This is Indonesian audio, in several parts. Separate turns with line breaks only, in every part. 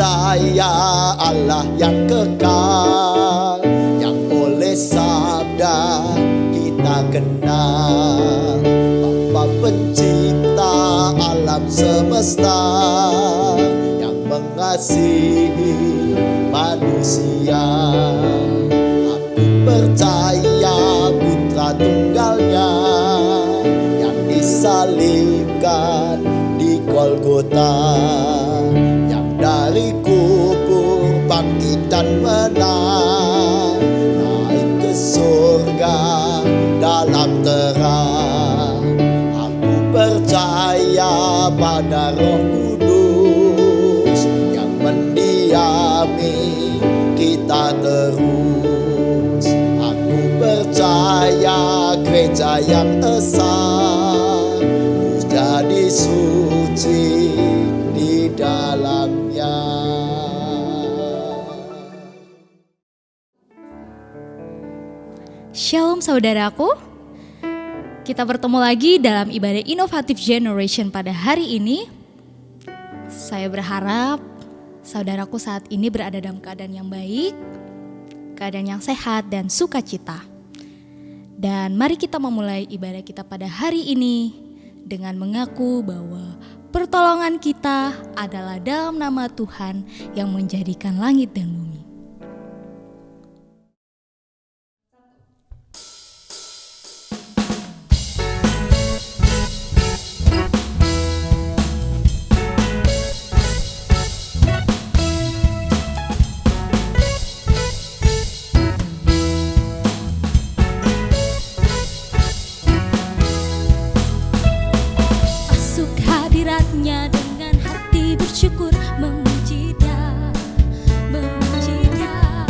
percaya Allah yang kekal, yang oleh sabda kita kenal. Bapa pencipta alam semesta, yang mengasihi manusia. Aku percaya putra tunggalnya yang disalibkan di Golgota, yang dari kubur bangkit dan menang, naik ke surga dalam terang. Aku percaya pada Roh Kudus yang mendiami kita terus. Aku percaya gereja yang esa, ku jadi suci di dalamnya.
Shalom saudaraku, kita bertemu lagi dalam ibadah Innovative Generation pada hari ini. Saya berharap saudaraku saat ini berada dalam keadaan yang baik, keadaan yang sehat dan sukacita. Dan mari kita memulai ibadah kita pada hari ini dengan mengaku bahwa pertolongan kita adalah dalam nama Tuhan yang menjadikan langit dan bumi.
Dengan hati bersyukur memuji Dia, memuji Dia.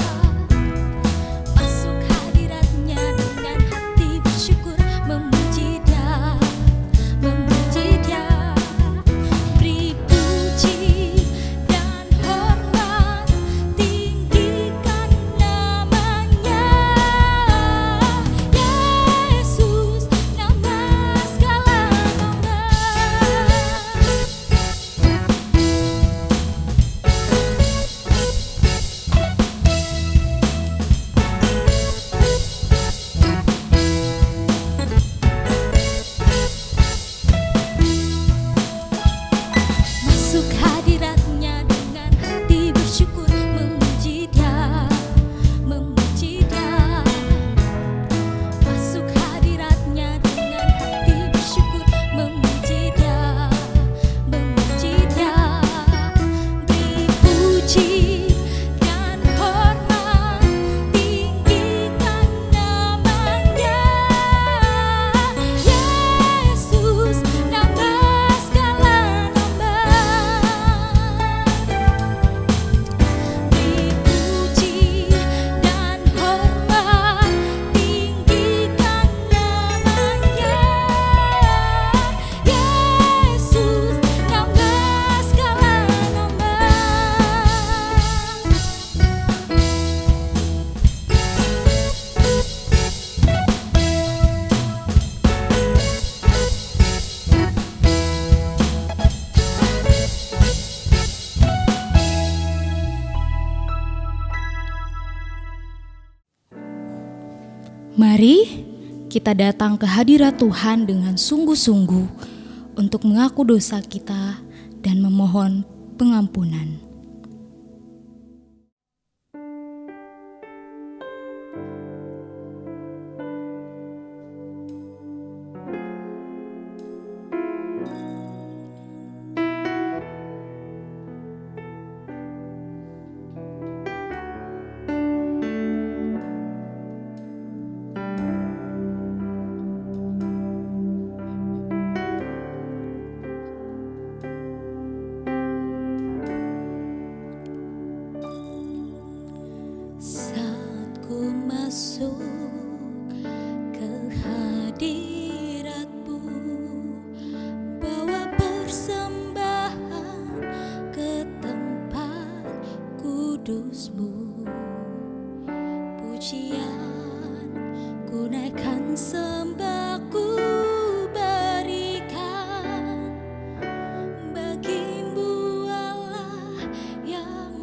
Masuk hadiratnya dengan hati bersyukur memuji Dia, memuji Dia. Beri puji dan hormat, tinggikan namanya. Yesus, nama segala nama. Masuk hadiratnya dengan hati bersyukur memuji Dia, memuji Dia. Masuk hadiratnya dengan hati bersyukur memuji Dia, memuji Dia. Beri puji dan hormat, tinggikan namanya. Yesus, nama segala nama. Beri puji dan hormat, tinggikan namanya. Yesus, nama segala nama.
Mari kita datang ke hadirat Tuhan dengan sungguh-sungguh untuk mengaku dosa kita dan memohon pengampunan.
Saat ku masuk ke hadirat-Mu, bawa persembahan ke tempat kudus-Mu. Pujian ku naikkan, sembah ku berikan bagi-Mu Allah yang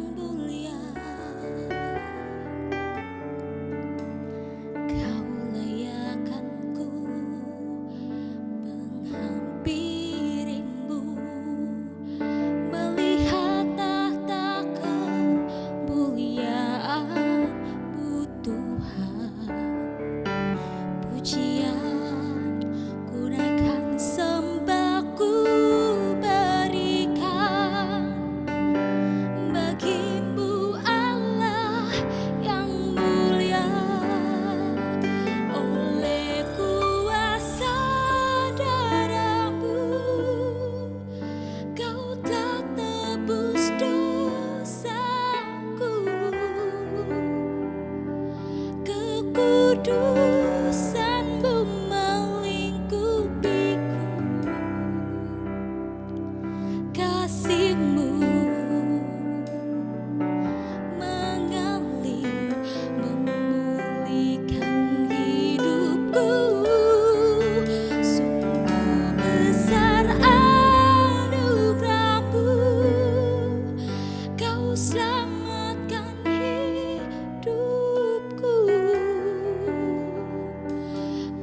kekudusanmu melingkupiku, kasihmu mengalir memulihkan hidupku. Sungguh besar anugerahmu, kau selamatkan hidupku.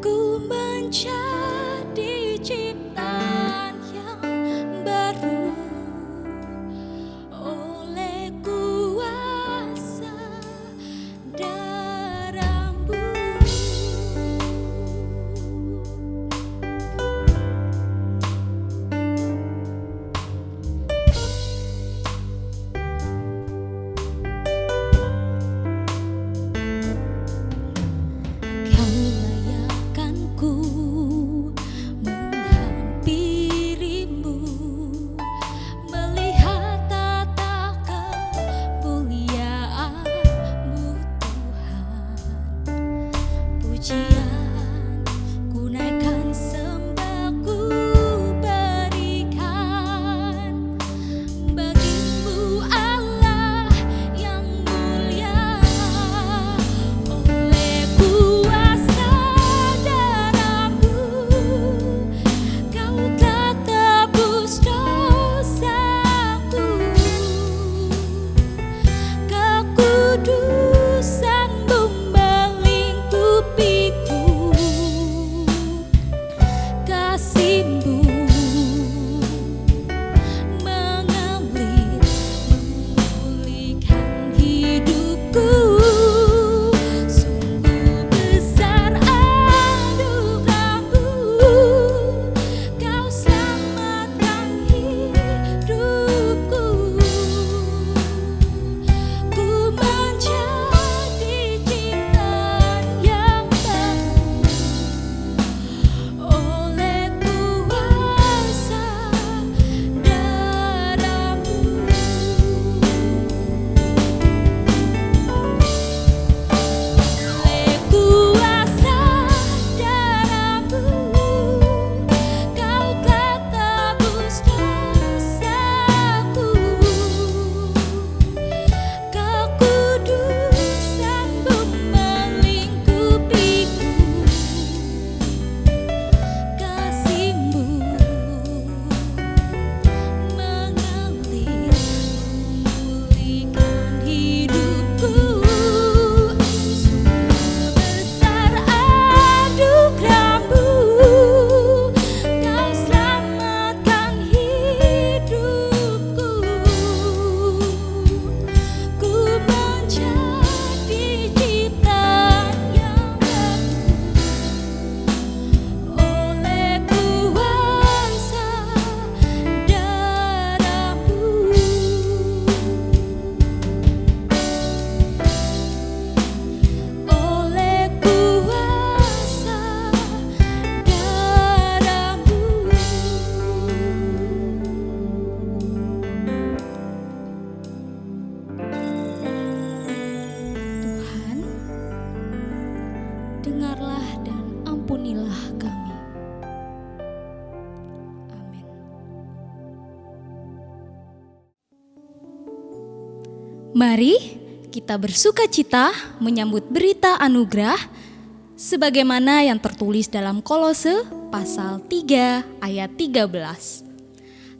Ku menjadi ciptaan yang baru oleh kuasa darah-Mu. Kau layakkanku menghampirimu, melihat tata kemuliaan-Mu Tuhan. Pujian ku naikkan, sembah ku berikan bagimu Allah yang mulia. Oleh kuasa darah-Mu, kau telah tebus dosaku. Kekudusan-Mu melingkupiku, kasih-Mu mengalir memulihkan hidupku. Sungguh besar anugerahmu, kau selamatkan hidupku. Ku menjadi ciptaan yang baru oleh kuasa darah-Mu. Oleh kuasa darah-Mu, kau telah tebus dosaku. Kekudusan-Mu melingkupiku, kasih-Mu mengalir memulihkan hidupku. Sungguh besar anugerahmu, kau selamatkan hidupku. Ku menjadi ciptaan yang baru oleh kuasa darah-Mu. Oleh kuasa Tuhan, dengarlah dan ampunilah kami. Amin.
Mari kita bersukacita menyambut berita anugerah sebagaimana yang tertulis dalam Kolose pasal 3 ayat 13.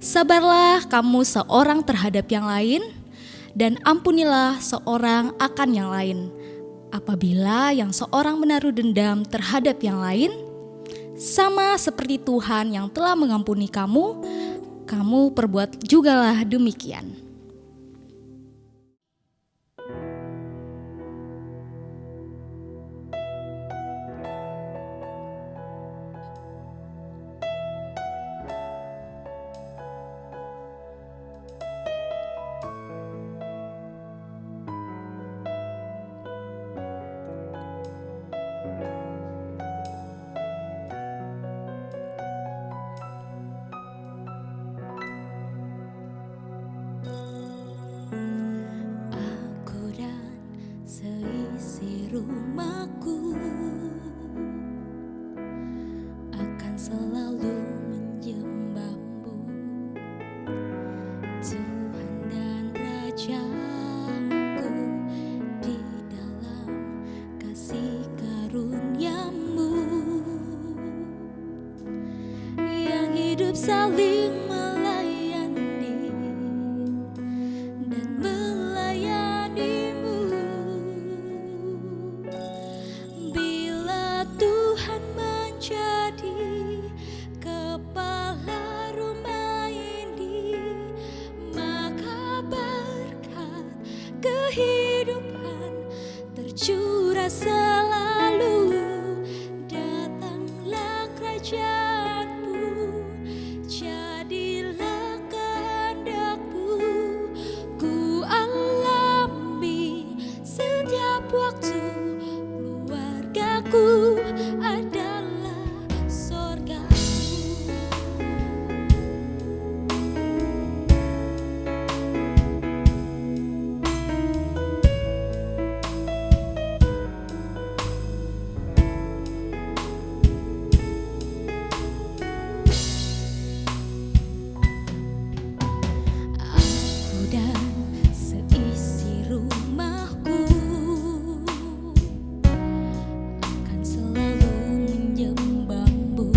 Sabarlah kamu seorang terhadap yang lain dan ampunilah seorang akan yang lain. Apabila yang seorang menaruh dendam terhadap yang lain, sama seperti Tuhan yang telah mengampuni kamu, kamu perbuat jugalah demikian.
rumahku saling melayani dan melayanimu. Bila Tuhan menjadi kepala rumah ini, maka berkat kehidupan tercurah selalu. Datanglah kerajaanmu, jadilah kehendakmu. Ku alami setiap waktu, keluargaku adalah sorgamu. Aku dan seisi rumahku akan selalu menyembahmu,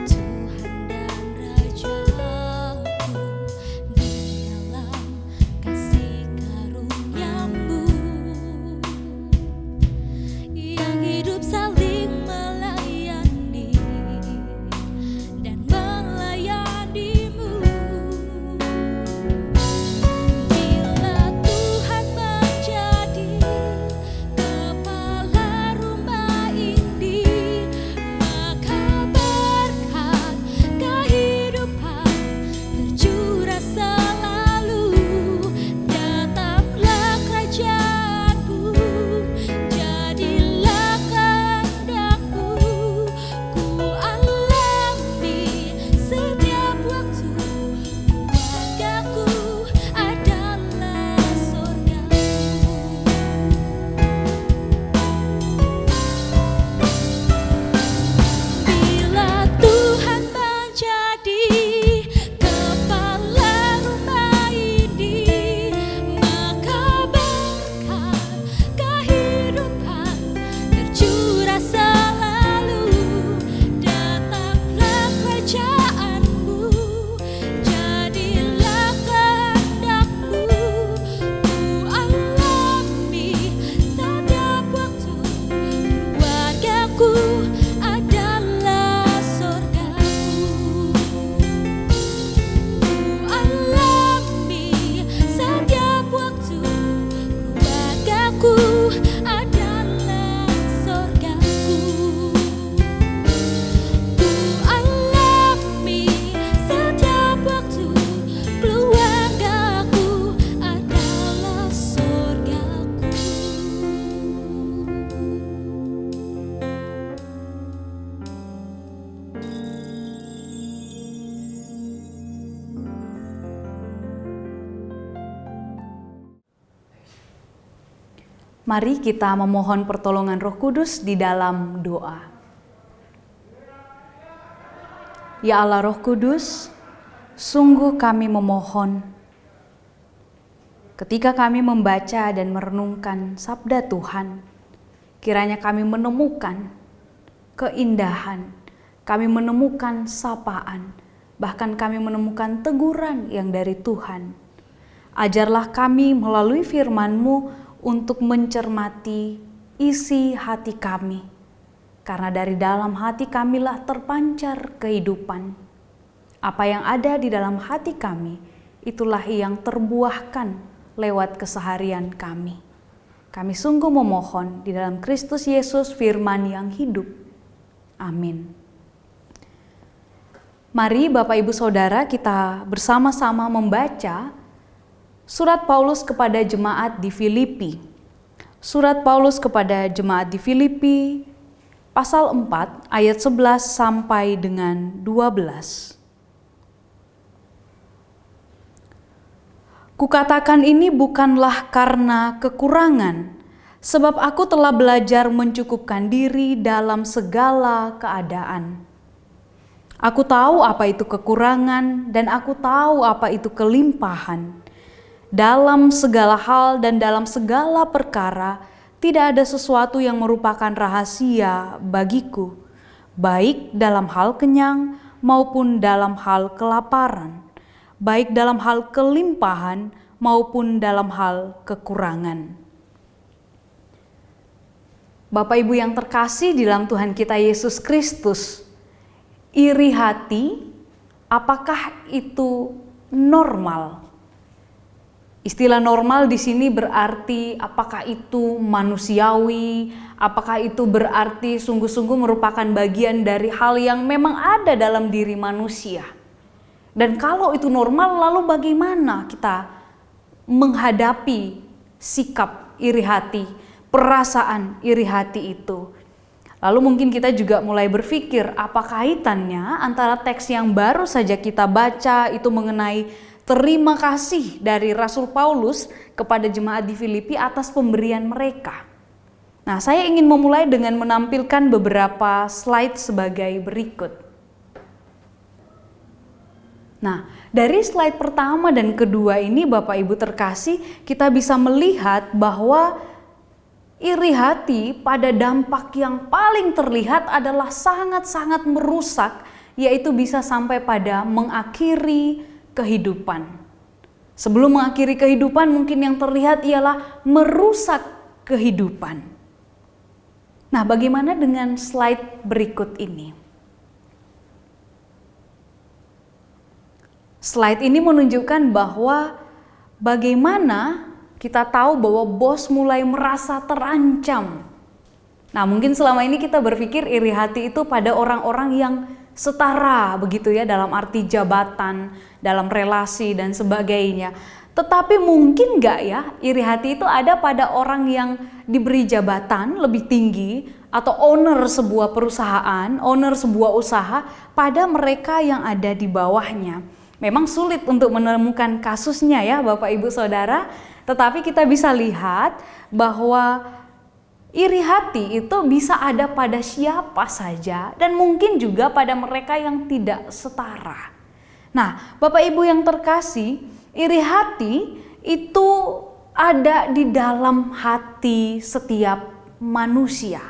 Tuhan dan Rajaku. Di dalam kasih karuniamu yang hidup saling melayani dan melayanimu. Bila Tuhan menjadi kepala rumah ini, maka berkat kehidupan tercurah selalu. Datanglah kerajaanmu, jadilah kehendakmu. Ku alami setiap waktu, keluargaku adalah sorgamu. Bila Tuhan menjadi kepala rumah ini, maka berkat kehidupan tercurah selalu. Datanglah kerajaanmu, jadilah kehendakmu. Ku alami setiap waktu, keluargaku adalah sorgamu. Ku alami setiap waktu, keluargaku adalah sorgaku. Ku alami setiap waktu, keluargaku adalah sorgaku.
Mari kita memohon pertolongan Roh Kudus di dalam doa. Ya Allah Roh Kudus, sungguh kami memohon ketika kami membaca dan merenungkan sabda Tuhan, kiranya kami menemukan keindahan, kami menemukan sapaan, bahkan kami menemukan teguran yang dari Tuhan. Ajarlah kami melalui firman-Mu untuk mencermati isi hati kami, karena dari dalam hati kamilah terpancar kehidupan. Apa yang ada di dalam hati kami, itulah yang terbuahkan lewat keseharian kami. Kami sungguh memohon di dalam Kristus Yesus, firman yang hidup. Amin. Mari Bapak Ibu Saudara, kita bersama-sama membaca Surat Paulus kepada jemaat di Filipi. Surat Paulus kepada jemaat di Filipi, pasal 4 ayat 11 sampai dengan 12. Kukatakan ini bukanlah karena kekurangan, sebab aku telah belajar mencukupkan diri dalam segala keadaan. Aku tahu apa itu kekurangan dan aku tahu apa itu kelimpahan. Dalam segala hal dan dalam segala perkara, tidak ada sesuatu yang merupakan rahasia bagiku, baik dalam hal kenyang maupun dalam hal kelaparan, baik dalam hal kelimpahan maupun dalam hal kekurangan. Bapak Ibu yang terkasih di dalam Tuhan kita Yesus Kristus, iri hati, apakah itu normal? Istilah normal di sini berarti apakah itu manusiawi, apakah itu berarti sungguh-sungguh merupakan bagian dari hal yang memang ada dalam diri manusia. Dan kalau itu normal, lalu bagaimana kita menghadapi sikap iri hati, perasaan iri hati itu? Lalu mungkin kita juga mulai berpikir apa kaitannya antara teks yang baru saja kita baca itu mengenai terima kasih dari Rasul Paulus kepada jemaat di Filipi atas pemberian mereka. Nah, saya ingin memulai dengan menampilkan beberapa slide sebagai berikut. Nah, dari slide pertama dan kedua ini Bapak Ibu terkasih, kita bisa melihat bahwa iri hati pada dampak yang paling terlihat adalah sangat-sangat merusak, yaitu bisa sampai pada mengakhiri kehidupan. Sebelum mengakhiri kehidupan, mungkin yang terlihat ialah merusak kehidupan. Nah, bagaimana dengan slide berikut ini? Slide ini menunjukkan bahwa bagaimana kita tahu bahwa bos mulai merasa terancam. Nah, mungkin selama ini kita berpikir iri hati itu pada orang-orang yang setara begitu ya, dalam arti jabatan, dalam relasi dan sebagainya. Tetapi mungkin nggak ya iri hati itu ada pada orang yang diberi jabatan lebih tinggi atau owner sebuah perusahaan, owner sebuah usaha pada mereka yang ada di bawahnya. Memang sulit untuk menemukan kasusnya ya Bapak Ibu Saudara, tetapi kita bisa lihat bahwa iri hati itu bisa ada pada siapa saja dan mungkin juga pada mereka yang tidak setara. Nah, Bapak Ibu yang terkasih, iri hati itu ada di dalam hati setiap manusia.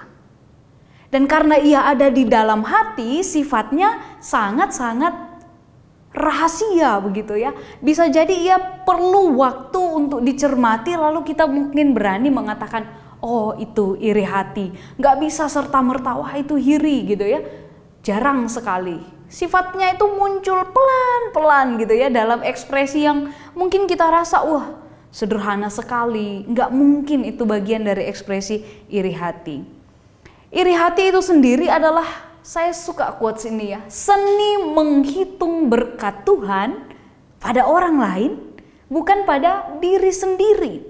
Dan karena ia ada di dalam hati, sifatnya sangat-sangat rahasia begitu ya. Bisa jadi ia perlu waktu untuk dicermati, lalu kita mungkin berani mengatakan, oh itu iri hati. Nggak bisa serta-merta, wah itu iri gitu ya. Jarang sekali. Sifatnya itu muncul pelan-pelan gitu ya, dalam ekspresi yang mungkin kita rasa, wah sederhana sekali. Nggak mungkin itu bagian dari ekspresi iri hati. Iri hati itu sendiri adalah, saya suka quotes ini ya, seni menghitung berkat Tuhan pada orang lain, bukan pada diri sendiri.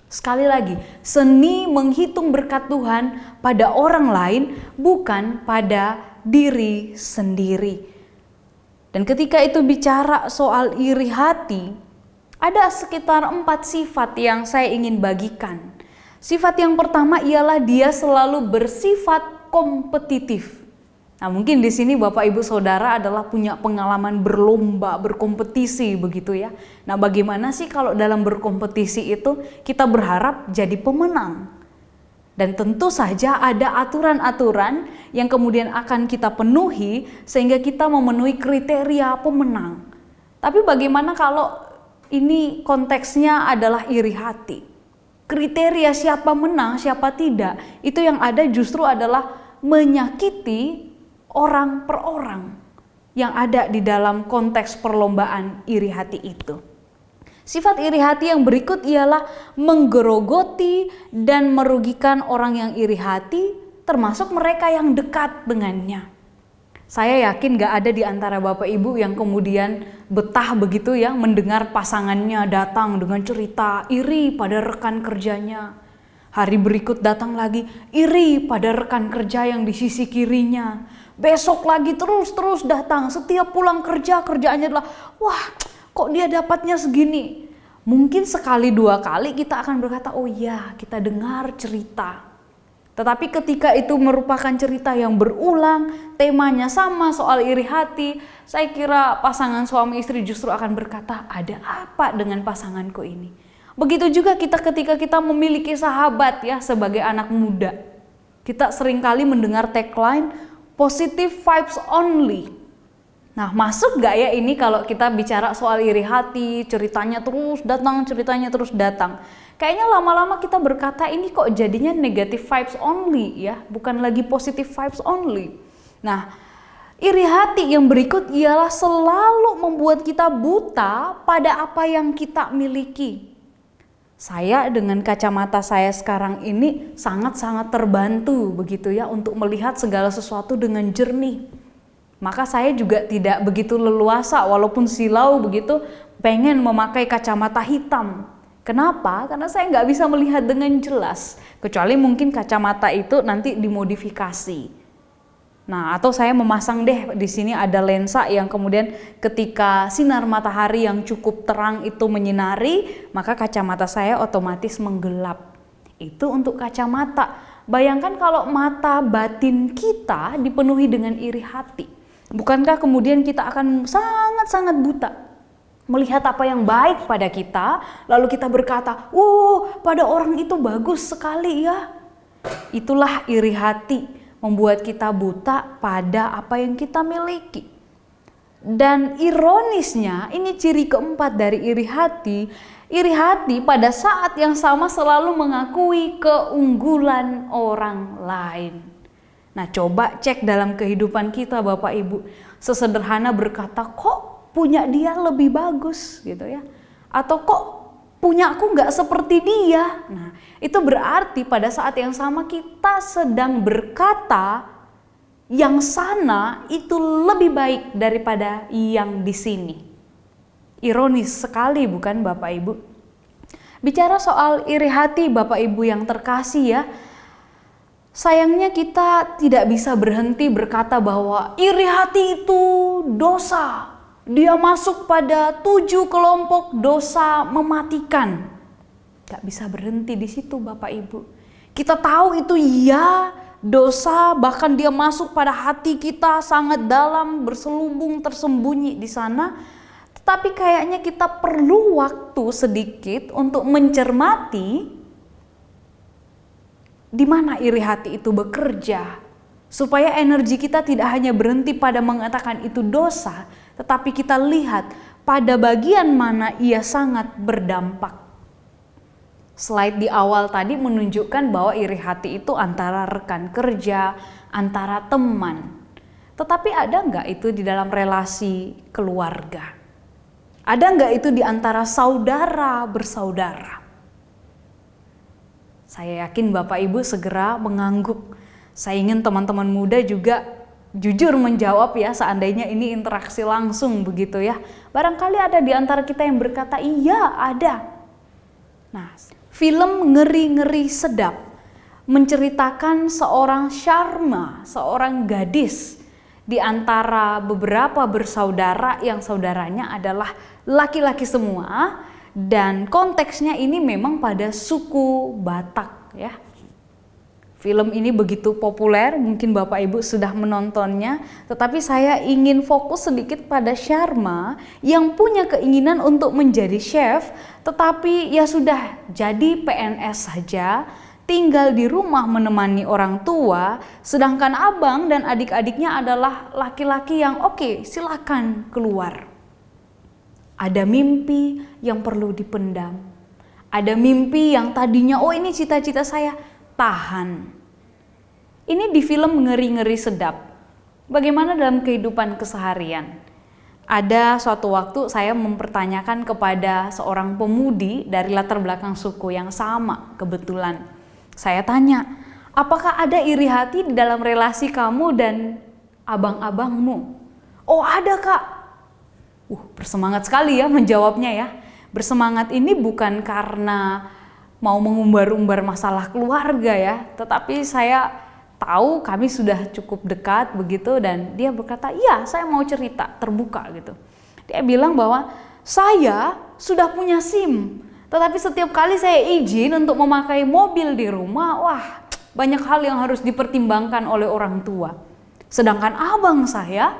Sekali lagi, seni menghitung berkat Tuhan pada orang lain, bukan pada diri sendiri. Dan ketika itu bicara soal iri hati, ada sekitar 4 sifat yang saya ingin bagikan. Sifat yang pertama ialah dia selalu bersifat kompetitif. Nah, mungkin di sini Bapak Ibu Saudara adalah punya pengalaman berlomba, berkompetisi begitu ya. Nah, bagaimana sih kalau dalam berkompetisi itu kita berharap jadi pemenang? Dan tentu saja ada aturan-aturan yang kemudian akan kita penuhi sehingga kita memenuhi kriteria pemenang. Tapi bagaimana kalau ini konteksnya adalah iri hati? Kriteria siapa menang, siapa tidak, itu yang ada justru adalah menyakiti orang per orang yang ada di dalam konteks perlombaan iri hati itu. Sifat iri hati yang berikut ialah menggerogoti dan merugikan orang yang iri hati, termasuk mereka yang dekat dengannya. Saya yakin gak ada di antara Bapak Ibu yang kemudian betah begitu ya mendengar pasangannya datang dengan cerita iri pada rekan kerjanya. Hari berikut datang lagi iri pada rekan kerja yang di sisi kirinya. Besok lagi terus datang, setiap pulang kerja kerjaannya adalah wah kok dia dapatnya segini. Mungkin sekali 2 kali kita akan berkata oh iya kita dengar cerita. Tetapi ketika itu merupakan cerita yang berulang, temanya sama soal iri hati, saya kira pasangan suami istri justru akan berkata, ada apa dengan pasanganku ini? Begitu juga kita ketika kita memiliki sahabat ya sebagai anak muda. Kita seringkali mendengar tagline positive vibes only. Nah, masuk gak ya ini kalau kita bicara soal iri hati, ceritanya terus datang. Kayaknya lama-lama kita berkata ini kok jadinya negative vibes only ya, bukan lagi positive vibes only. Nah, iri hati yang berikut ialah selalu membuat kita buta pada apa yang kita miliki. Saya dengan kacamata saya sekarang ini sangat-sangat terbantu begitu ya untuk melihat segala sesuatu dengan jernih. Maka saya juga tidak begitu leluasa walaupun silau begitu pengen memakai kacamata hitam. Kenapa? Karena saya nggak bisa melihat dengan jelas. Kecuali mungkin kacamata itu nanti dimodifikasi. Nah, atau saya memasang deh di sini ada lensa yang kemudian ketika sinar matahari yang cukup terang itu menyinari, maka kacamata saya otomatis menggelap. Itu untuk kacamata. Bayangkan kalau mata batin kita dipenuhi dengan iri hati. Bukankah kemudian kita akan sangat-sangat buta melihat apa yang baik pada kita, lalu kita berkata, "Wow, pada orang itu bagus sekali ya." Itulah iri hati, membuat kita buta pada apa yang kita miliki. Dan ironisnya, ini ciri keempat dari iri hati. Iri hati pada saat yang sama selalu mengakui keunggulan orang lain. Nah, coba cek dalam kehidupan kita Bapak Ibu. Sesederhana berkata, kok punya dia lebih bagus gitu ya. Atau kok punya aku nggak seperti dia. Nah, itu berarti pada saat yang sama kita sedang berkata yang sana itu lebih baik daripada yang di sini. Ironis sekali bukan Bapak Ibu? Bicara soal iri hati Bapak Ibu yang terkasih ya, sayangnya kita tidak bisa berhenti berkata bahwa iri hati itu dosa. Dia masuk pada 7 kelompok dosa mematikan. Gak bisa berhenti di situ Bapak Ibu. Kita tahu itu iya dosa, bahkan dia masuk pada hati kita sangat dalam, berselubung, tersembunyi di sana. Tetapi kayaknya kita perlu waktu sedikit untuk mencermati di mana iri hati itu bekerja, supaya energi kita tidak hanya berhenti pada mengatakan itu dosa, tetapi kita lihat pada bagian mana ia sangat berdampak. Slide di awal tadi menunjukkan bahwa iri hati itu antara rekan kerja, antara teman. Tetapi ada nggak itu di dalam relasi keluarga? Ada nggak itu di antara saudara bersaudara? Saya yakin Bapak Ibu segera mengangguk. Saya ingin teman-teman muda juga jujur menjawab ya, seandainya ini interaksi langsung begitu ya. Barangkali ada di antara kita yang berkata, iya ada. Nah, film Ngeri-Ngeri Sedap menceritakan seorang Sharma, seorang gadis di antara beberapa bersaudara yang saudaranya adalah laki-laki semua. Dan konteksnya ini memang pada suku Batak ya. Film ini begitu populer, mungkin Bapak Ibu sudah menontonnya, tetapi saya ingin fokus sedikit pada Sharma yang punya keinginan untuk menjadi chef, tetapi ya sudah jadi PNS saja, tinggal di rumah menemani orang tua, sedangkan abang dan adik-adiknya adalah laki-laki yang oke, silakan keluar. Ada mimpi yang perlu dipendam. Ada mimpi yang tadinya, oh ini cita-cita saya, tahan. Ini di film Ngeri-Ngeri Sedap. Bagaimana dalam kehidupan keseharian? Ada suatu waktu saya mempertanyakan kepada seorang pemudi dari latar belakang suku yang sama kebetulan. Saya tanya, apakah ada iri hati di dalam relasi kamu dan abang-abangmu? Oh ada Kak. Bersemangat sekali ya menjawabnya ya. Bersemangat ini bukan karena mau mengumbar-umbar masalah keluarga ya, tetapi saya tahu kami sudah cukup dekat begitu dan dia berkata, iya saya mau cerita, terbuka gitu. Dia bilang bahwa saya sudah punya SIM, tetapi setiap kali saya izin untuk memakai mobil di rumah, wah banyak hal yang harus dipertimbangkan oleh orang tua. Sedangkan abang saya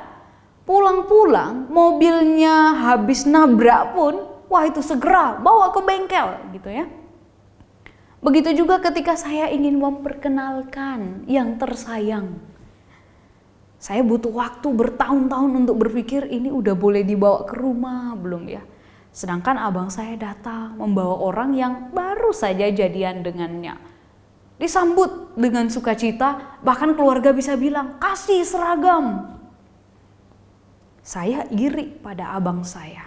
pulang-pulang mobilnya habis nabrak pun, wah itu segera bawa ke bengkel gitu ya. Begitu juga ketika saya ingin memperkenalkan yang tersayang. Saya butuh waktu bertahun-tahun untuk berpikir ini udah boleh dibawa ke rumah belum ya. Sedangkan abang saya datang membawa orang yang baru saja jadian dengannya. Disambut dengan sukacita, bahkan keluarga bisa bilang, kasih seragam. Saya iri pada abang saya.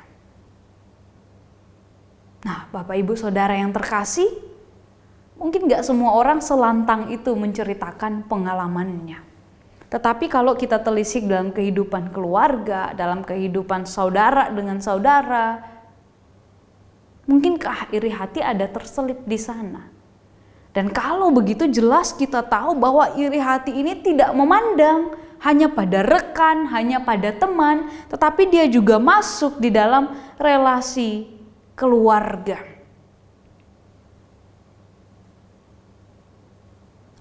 Nah, Bapak Ibu Saudara yang terkasih, mungkin gak semua orang selantang itu menceritakan pengalamannya. Tetapi kalau kita telisik dalam kehidupan keluarga, dalam kehidupan saudara dengan saudara, mungkinkah iri hati ada terselip di sana? Dan kalau begitu jelas kita tahu bahwa iri hati ini tidak memandang hanya pada rekan, hanya pada teman, tetapi dia juga masuk di dalam relasi keluarga.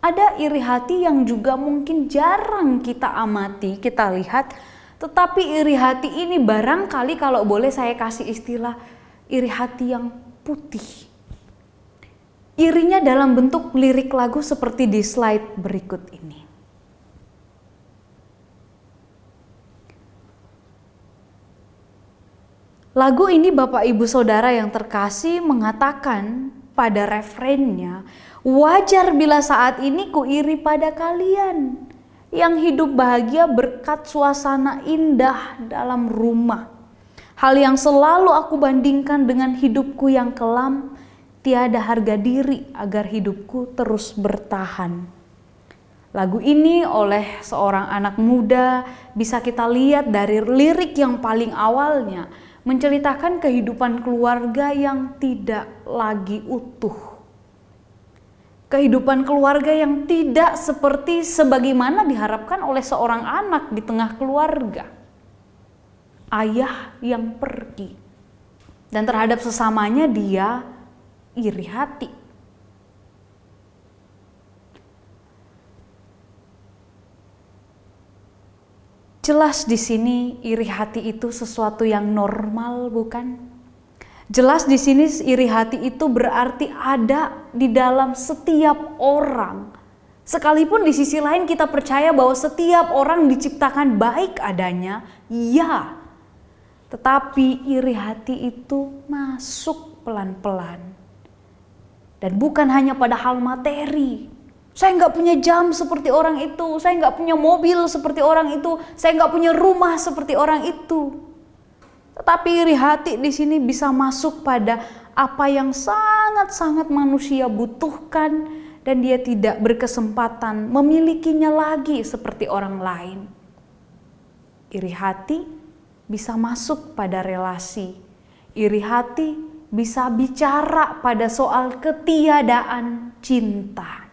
Ada iri hati yang juga mungkin jarang kita amati, kita lihat, tetapi iri hati ini barangkali kalau boleh saya kasih istilah iri hati yang putih. Irinya dalam bentuk lirik lagu seperti di slide berikut ini. Lagu ini Bapak Ibu Saudara yang terkasih mengatakan pada refrennya, wajar bila saat ini ku iri pada kalian yang hidup bahagia berkat suasana indah dalam rumah. Hal yang selalu aku bandingkan dengan hidupku yang kelam, tiada harga diri agar hidupku terus bertahan. Lagu ini oleh seorang anak muda bisa kita lihat dari lirik yang paling awalnya menceritakan kehidupan keluarga yang tidak lagi utuh. Kehidupan keluarga yang tidak seperti sebagaimana diharapkan oleh seorang anak di tengah keluarga. Ayah yang pergi. Dan terhadap sesamanya dia iri hati. Jelas di sini iri hati itu sesuatu yang normal, bukan? Jelas di sini iri hati itu berarti ada di dalam setiap orang. Sekalipun di sisi lain kita percaya bahwa setiap orang diciptakan baik adanya, ya. Tetapi iri hati itu masuk pelan-pelan. Dan bukan hanya pada hal materi. Saya nggak punya jam seperti orang itu, saya nggak punya mobil seperti orang itu, saya nggak punya rumah seperti orang itu. Tetapi iri hati di sini bisa masuk pada apa yang sangat-sangat manusia butuhkan dan dia tidak berkesempatan memilikinya lagi seperti orang lain. Iri hati bisa masuk pada relasi. Iri hati bisa bicara pada soal ketiadaan cinta.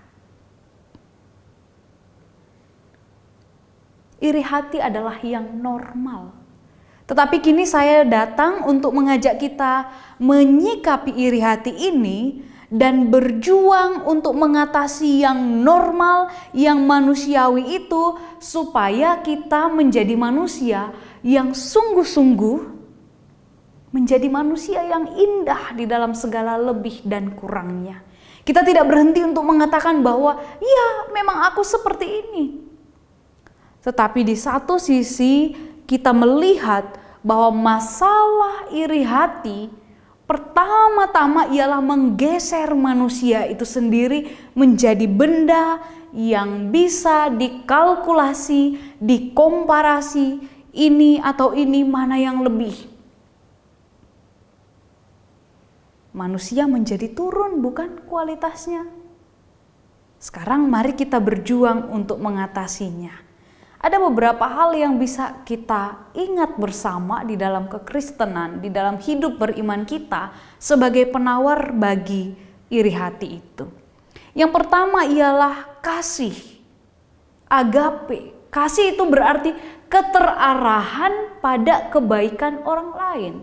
Iri hati adalah yang normal. Tetapi kini saya datang untuk mengajak kita menyikapi iri hati ini dan berjuang untuk mengatasi yang normal, yang manusiawi itu supaya kita menjadi manusia yang sungguh-sungguh menjadi manusia yang indah di dalam segala lebih dan kurangnya. Kita tidak berhenti untuk mengatakan bahwa ya memang aku seperti ini. Tetapi di satu sisi kita melihat bahwa masalah iri hati pertama-tama ialah menggeser manusia itu sendiri menjadi benda yang bisa dikalkulasi, dikomparasi, ini atau ini mana yang lebih. Manusia menjadi turun bukan kualitasnya. Sekarang mari kita berjuang untuk mengatasinya. Ada beberapa hal yang bisa kita ingat bersama di dalam kekristenan, di dalam hidup beriman kita sebagai penawar bagi iri hati itu. Yang pertama ialah kasih, agape. Kasih itu berarti keterarahan pada kebaikan orang lain.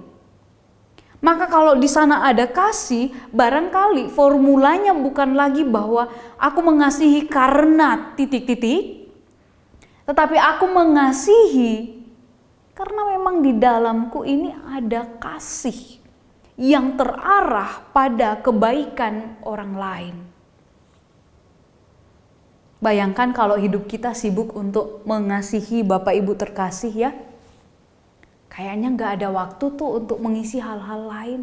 Maka kalau di sana ada kasih, barangkali formulanya bukan lagi bahwa aku mengasihi karena titik-titik, tetapi aku mengasihi karena memang di dalamku ini ada kasih yang terarah pada kebaikan orang lain. Bayangkan kalau hidup kita sibuk untuk mengasihi Bapak Ibu terkasih ya. Kayaknya gak ada waktu tuh untuk mengisi hal-hal lain.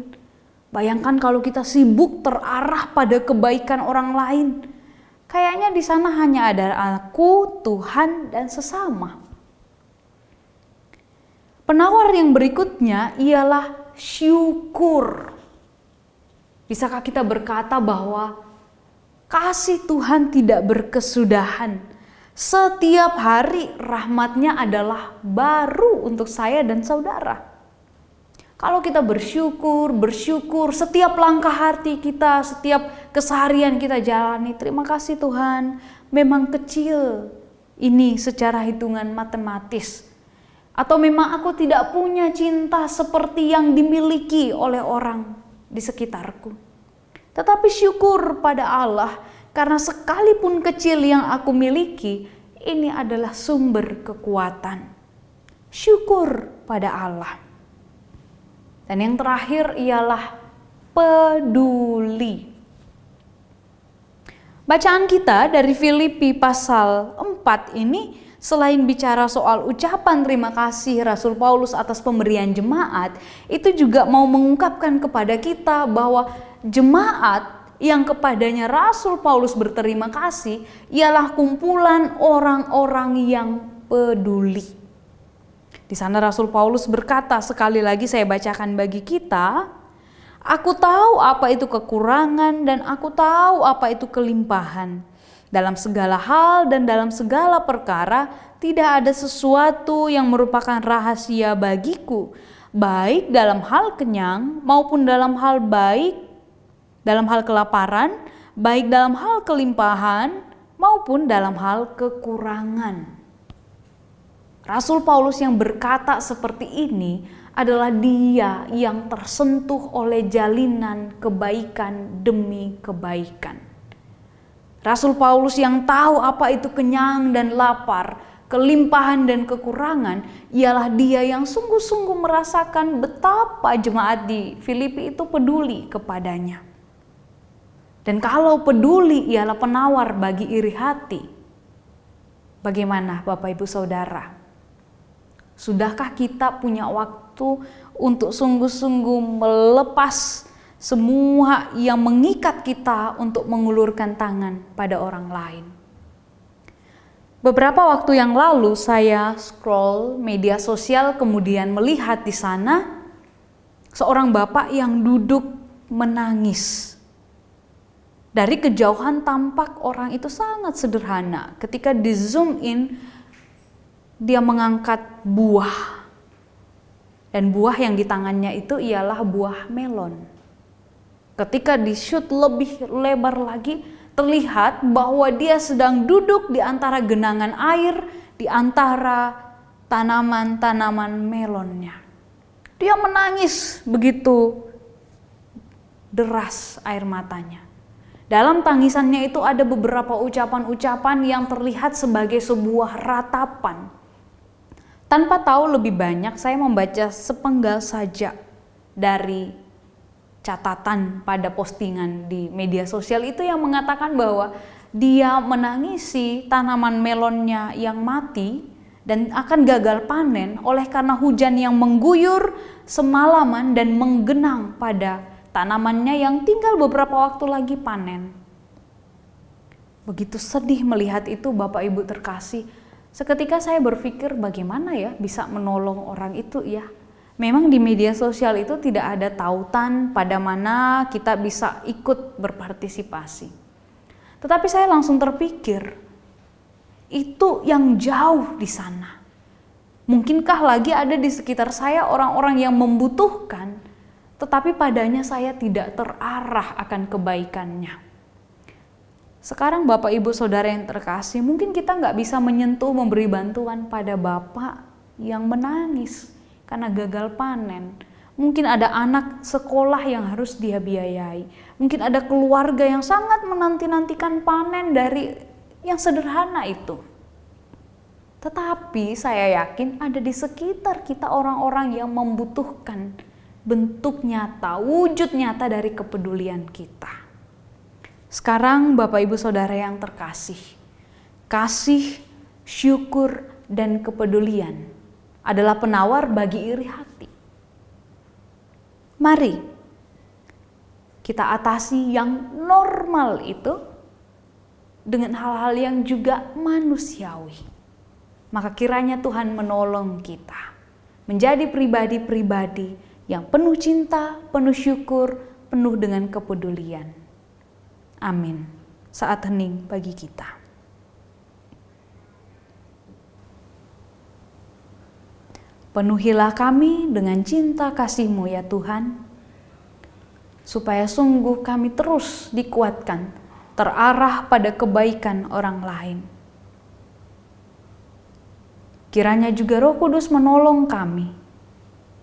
Bayangkan kalau kita sibuk terarah pada kebaikan orang lain. Kayaknya di sana hanya ada aku, Tuhan, dan sesama. Penawar yang berikutnya ialah syukur. Bisakah kita berkata bahwa kasih Tuhan tidak berkesudahan? Setiap hari rahmat-Nya adalah baru untuk saya dan saudara. Kalau kita bersyukur, setiap langkah hati kita, setiap keseharian kita jalani, terima kasih Tuhan, memang kecil ini secara hitungan matematis. Atau memang aku tidak punya cinta seperti yang dimiliki oleh orang di sekitarku. Tetapi syukur pada Allah, karena sekalipun kecil yang aku miliki, ini adalah sumber kekuatan. Syukur pada Allah. Dan yang terakhir ialah peduli. Bacaan kita dari Filipi pasal 4 ini selain bicara soal ucapan terima kasih Rasul Paulus atas pemberian jemaat, itu juga mau mengungkapkan kepada kita bahwa jemaat yang kepadanya Rasul Paulus berterima kasih ialah kumpulan orang-orang yang peduli. Di sana Rasul Paulus berkata, sekali lagi saya bacakan bagi kita, aku tahu apa itu kekurangan dan aku tahu apa itu kelimpahan. Dalam segala hal dan dalam segala perkara tidak ada sesuatu yang merupakan rahasia bagiku, baik dalam hal kenyang maupun dalam hal kelaparan, baik dalam hal kelimpahan maupun dalam hal kekurangan. Rasul Paulus yang berkata seperti ini adalah dia yang tersentuh oleh jalinan kebaikan demi kebaikan. Rasul Paulus yang tahu apa itu kenyang dan lapar, kelimpahan dan kekurangan, ialah dia yang sungguh-sungguh merasakan betapa jemaat di Filipi itu peduli kepadanya. Dan kalau peduli ialah penawar bagi iri hati, bagaimana Bapak Ibu Saudara? Sudahkah kita punya waktu untuk sungguh-sungguh melepas semua yang mengikat kita untuk mengulurkan tangan pada orang lain? Beberapa waktu yang lalu saya scroll media sosial, kemudian melihat di sana seorang bapak yang duduk menangis. Dari kejauhan tampak orang itu sangat sederhana. Ketika di zoom in, dia mengangkat buah. Dan buah yang di tangannya itu ialah buah melon. Ketika di shoot lebih lebar lagi, terlihat bahwa dia sedang duduk di antara genangan air, di antara tanaman-tanaman melonnya. Dia menangis begitu deras air matanya. Dalam tangisannya itu ada beberapa ucapan-ucapan yang terlihat sebagai sebuah ratapan. Tanpa tahu lebih banyak, saya membaca sepenggal saja dari catatan pada postingan di media sosial itu yang mengatakan bahwa dia menangisi tanaman melonnya yang mati dan akan gagal panen oleh karena hujan yang mengguyur semalaman dan menggenang pada tanamannya yang tinggal beberapa waktu lagi panen. Begitu sedih melihat itu Bapak Ibu terkasih. Seketika saya berpikir bagaimana ya bisa menolong orang itu ya. Memang di media sosial itu tidak ada tautan pada mana kita bisa ikut berpartisipasi. Tetapi saya langsung terpikir, itu yang jauh di sana. Mungkinkah lagi ada di sekitar saya orang-orang yang membutuhkan, tetapi padanya saya tidak terarah akan kebaikannya. Sekarang Bapak Ibu Saudara yang terkasih, mungkin kita nggak bisa menyentuh memberi bantuan pada Bapak yang menangis karena gagal panen. Mungkin ada anak sekolah yang harus dia biayai. Mungkin ada keluarga yang sangat menanti-nantikan panen dari yang sederhana itu. Tetapi saya yakin ada di sekitar kita orang-orang yang membutuhkan bentuk nyata, wujud nyata dari kepedulian kita. Sekarang Bapak Ibu Saudara yang terkasih, kasih, syukur, dan kepedulian adalah penawar bagi iri hati. Mari kita atasi yang normal itu dengan hal-hal yang juga manusiawi. Maka kiranya Tuhan menolong kita menjadi pribadi-pribadi yang penuh cinta, penuh syukur, penuh dengan kepedulian. Amin. Saat hening bagi kita. Penuhilah kami dengan cinta kasih-Mu ya Tuhan, supaya sungguh kami terus dikuatkan, terarah pada kebaikan orang lain. Kiranya juga Roh Kudus menolong kami,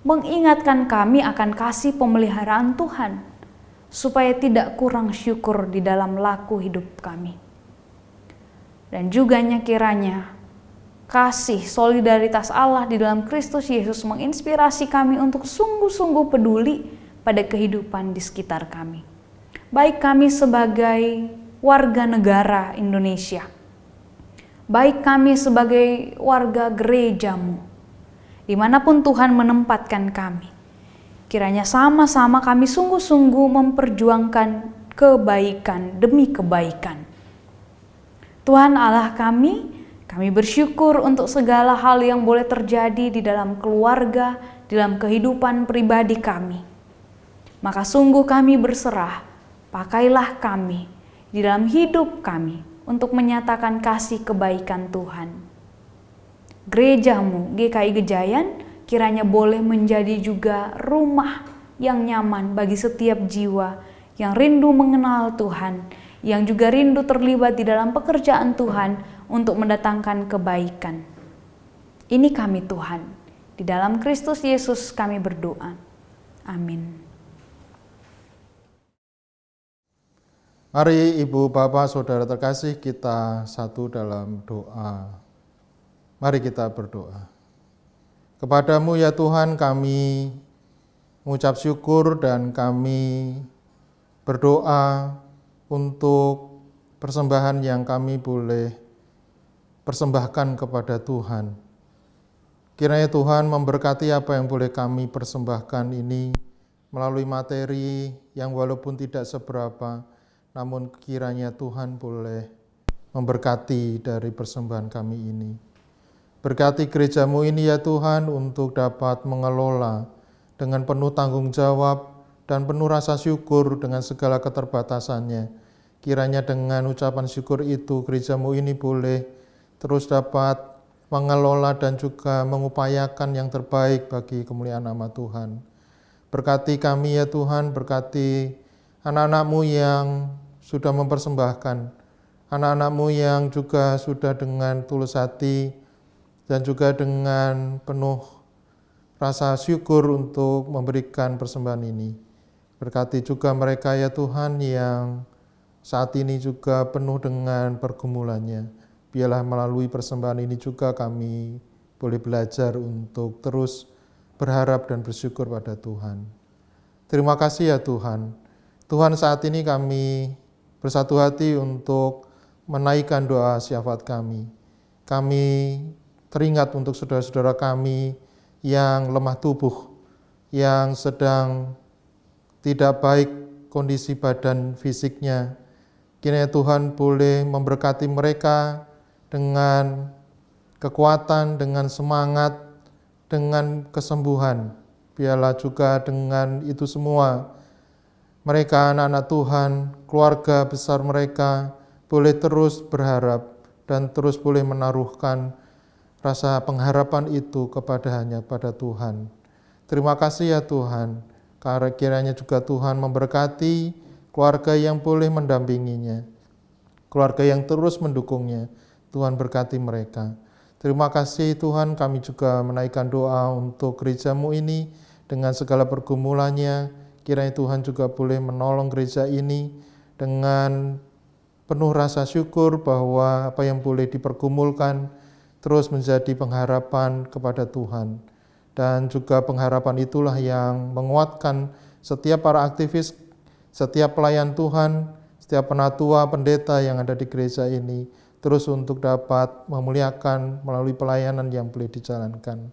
mengingatkan kami akan kasih pemeliharaan Tuhan, supaya tidak kurang syukur di dalam laku hidup kami. Dan juga kiranya kasih solidaritas Allah di dalam Kristus Yesus menginspirasi kami untuk sungguh-sungguh peduli pada kehidupan di sekitar kami. Baik kami sebagai warga negara Indonesia, baik kami sebagai warga gereja-Mu, dimanapun Tuhan menempatkan kami. Kiranya sama-sama kami sungguh-sungguh memperjuangkan kebaikan demi kebaikan. Tuhan Allah kami bersyukur untuk segala hal yang boleh terjadi di dalam keluarga, di dalam kehidupan pribadi kami. Maka sungguh kami berserah, pakailah kami di dalam hidup kami untuk menyatakan kasih kebaikan Tuhan. Gereja-Mu, GKI Gejayan, kiranya boleh menjadi juga rumah yang nyaman bagi setiap jiwa yang rindu mengenal Tuhan, yang juga rindu terlibat di dalam pekerjaan Tuhan untuk mendatangkan kebaikan. Ini kami Tuhan, di dalam Kristus Yesus kami berdoa. Amin.
Mari Ibu, Bapak, Saudara terkasih, kita satu dalam doa. Mari kita berdoa. Kepadamu ya Tuhan kami mengucap syukur dan kami berdoa untuk persembahan yang kami boleh persembahkan kepada Tuhan. Kiranya Tuhan memberkati apa yang boleh kami persembahkan ini melalui materi yang walaupun tidak seberapa, namun kiranya Tuhan boleh memberkati dari persembahan kami ini. Berkati gereja-Mu ini ya Tuhan untuk dapat mengelola dengan penuh tanggung jawab dan penuh rasa syukur dengan segala keterbatasannya. Kiranya dengan ucapan syukur itu gereja-Mu ini boleh terus dapat mengelola dan juga mengupayakan yang terbaik bagi kemuliaan nama Tuhan. Berkati kami ya Tuhan, berkati anak-anak-Mu yang sudah mempersembahkan, anak-anak-Mu yang juga sudah dengan tulus hati dan juga dengan penuh rasa syukur untuk memberikan persembahan ini. Berkati juga mereka ya Tuhan yang saat ini juga penuh dengan pergumulannya. Biarlah melalui persembahan ini juga kami boleh belajar untuk terus berharap dan bersyukur pada Tuhan. Terima kasih ya Tuhan. Tuhan, saat ini kami bersatu hati untuk menaikkan doa syafaat kami. Kami teringat untuk saudara-saudara kami yang lemah tubuh, yang sedang tidak baik kondisi badan fisiknya. Kiranya Tuhan boleh memberkati mereka dengan kekuatan, dengan semangat, dengan kesembuhan. Biarlah juga dengan itu semua, mereka anak-anak Tuhan, keluarga besar mereka, boleh terus berharap dan terus boleh menaruhkan rasa pengharapan itu hanya pada Tuhan. Terima kasih ya Tuhan, karena kiranya juga Tuhan memberkati keluarga yang boleh mendampinginya, keluarga yang terus mendukungnya. Tuhan berkati mereka. Terima kasih Tuhan, kami juga menaikkan doa untuk gereja-Mu ini dengan segala pergumulannya. Kiranya Tuhan juga boleh menolong gereja ini dengan penuh rasa syukur bahwa apa yang boleh dipergumulkan terus menjadi pengharapan kepada Tuhan. Dan juga pengharapan itulah yang menguatkan setiap para aktivis, setiap pelayan Tuhan, setiap penatua, pendeta yang ada di gereja ini. terus untuk dapat memuliakan melalui pelayanan yang boleh dijalankan.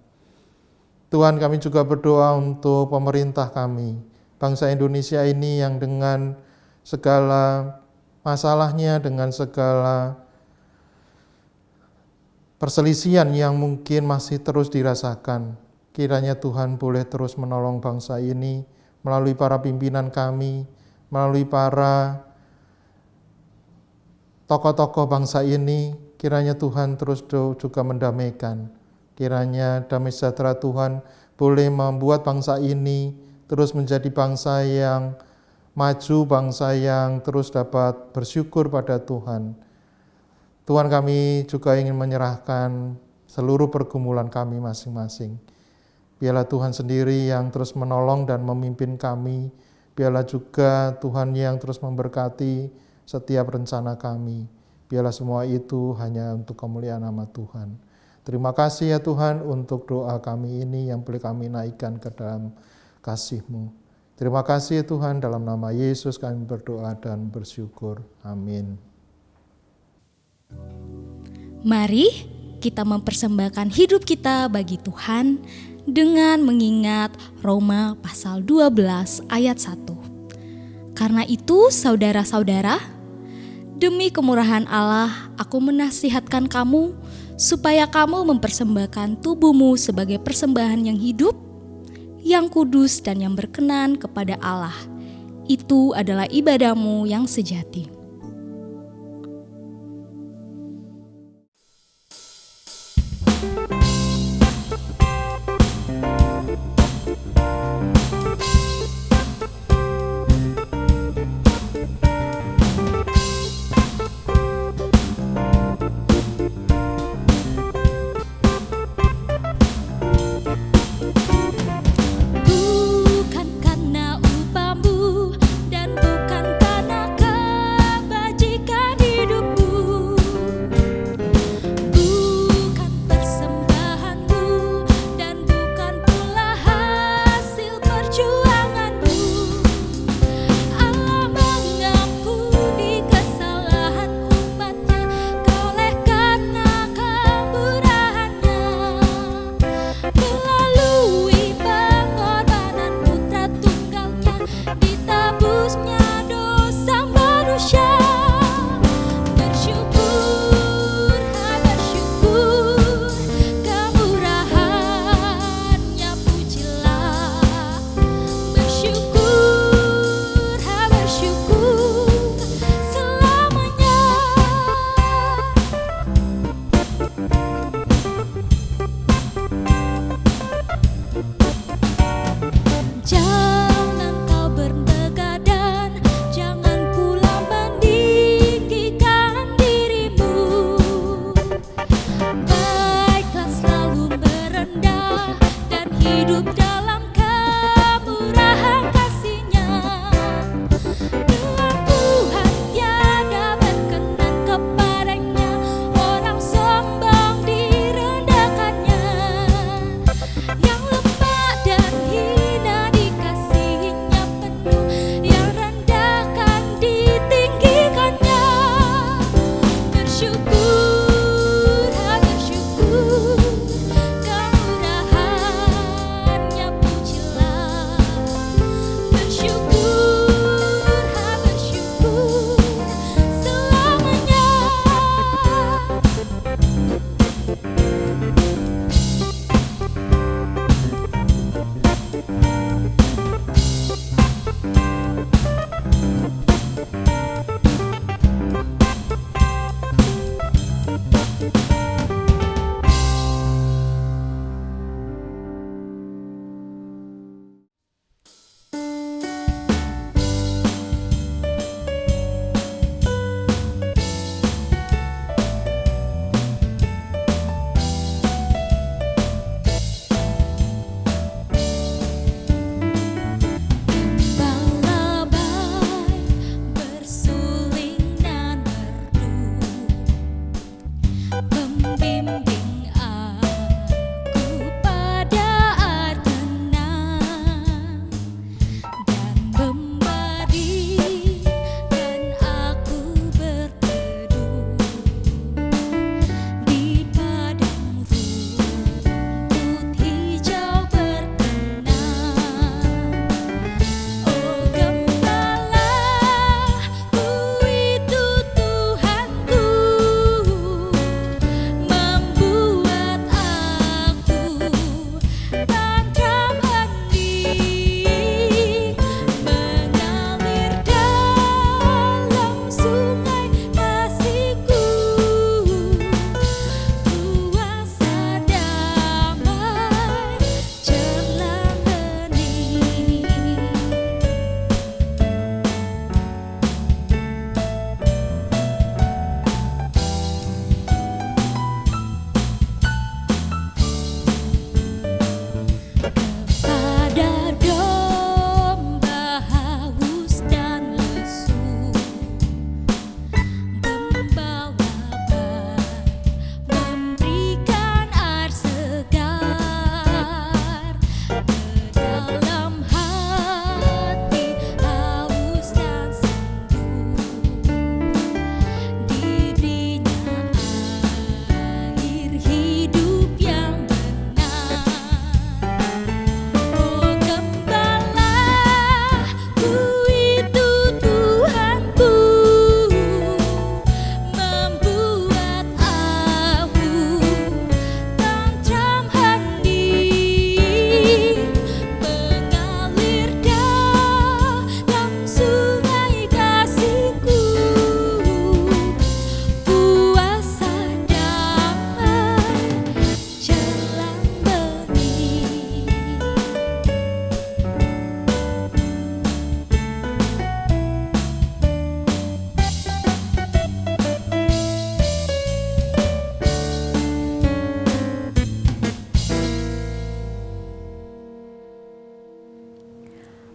Tuhan, kami juga berdoa untuk pemerintah kami, bangsa Indonesia ini yang dengan segala masalahnya, dengan segala perselisihan yang mungkin masih terus dirasakan. Kiranya Tuhan boleh terus menolong bangsa ini melalui para pimpinan kami, melalui para tokoh-tokoh bangsa ini. Kiranya Tuhan terus juga mendamaikan. Kiranya damai sejahtera Tuhan boleh membuat bangsa ini terus menjadi bangsa yang maju, bangsa yang terus dapat bersyukur pada Tuhan. Tuhan, kami juga ingin menyerahkan seluruh pergumulan kami masing-masing. Biarlah Tuhan sendiri yang terus menolong dan memimpin kami. Biarlah juga Tuhan yang terus memberkati setiap rencana kami. Biarlah semua itu hanya untuk kemuliaan nama Tuhan. Terima kasih ya Tuhan untuk doa kami ini yang boleh kami naikkan ke dalam kasih-Mu. Terima kasih ya Tuhan, dalam nama Yesus kami berdoa dan bersyukur. Amin.
Mari kita mempersembahkan hidup kita bagi Tuhan dengan mengingat Roma pasal 12 ayat 1. Karena itu saudara-saudara, demi kemurahan Allah aku menasihatkan kamu supaya kamu mempersembahkan tubuhmu sebagai persembahan yang hidup, yang kudus dan yang berkenan kepada Allah. Itu adalah ibadahmu yang sejati.
Bukan karena upahmu dan bukan karena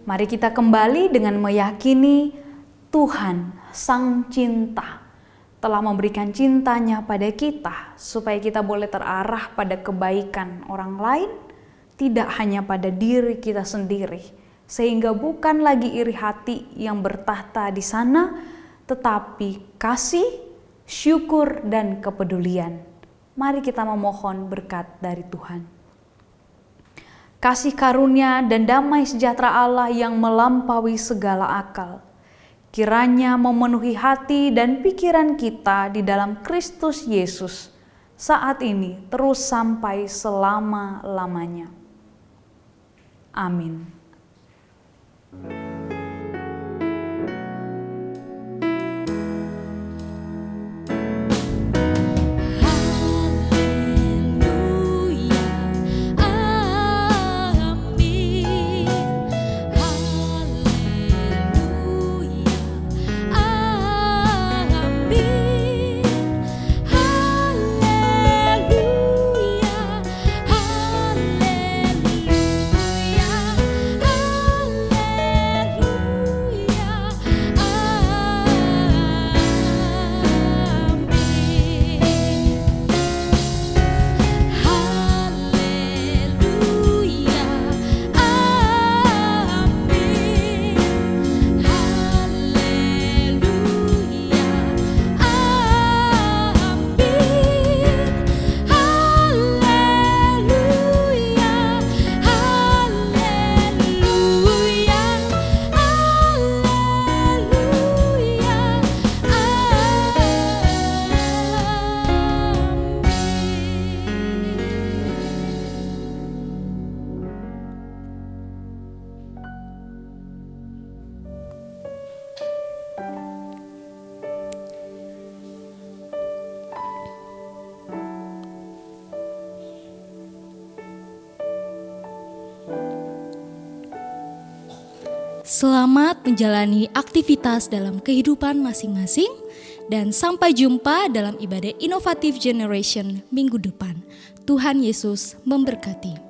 Mari kita kembali dengan meyakini Tuhan Sang Cinta telah memberikan cintanya pada kita supaya kita boleh terarah pada kebaikan orang lain, tidak hanya pada diri kita sendiri, sehingga bukan lagi iri hati yang bertahta di sana, tetapi kasih, syukur, dan kepedulian. Mari kita memohon berkat dari Tuhan. Kasih karunia dan damai sejahtera Allah yang melampaui segala akal, kiranya memenuhi hati dan pikiran kita di dalam Kristus Yesus saat ini terus sampai selama-lamanya. Amin.
Selamat menjalani aktivitas dalam kehidupan masing-masing dan sampai jumpa dalam ibadah Innovative Generation minggu depan. Tuhan Yesus memberkati.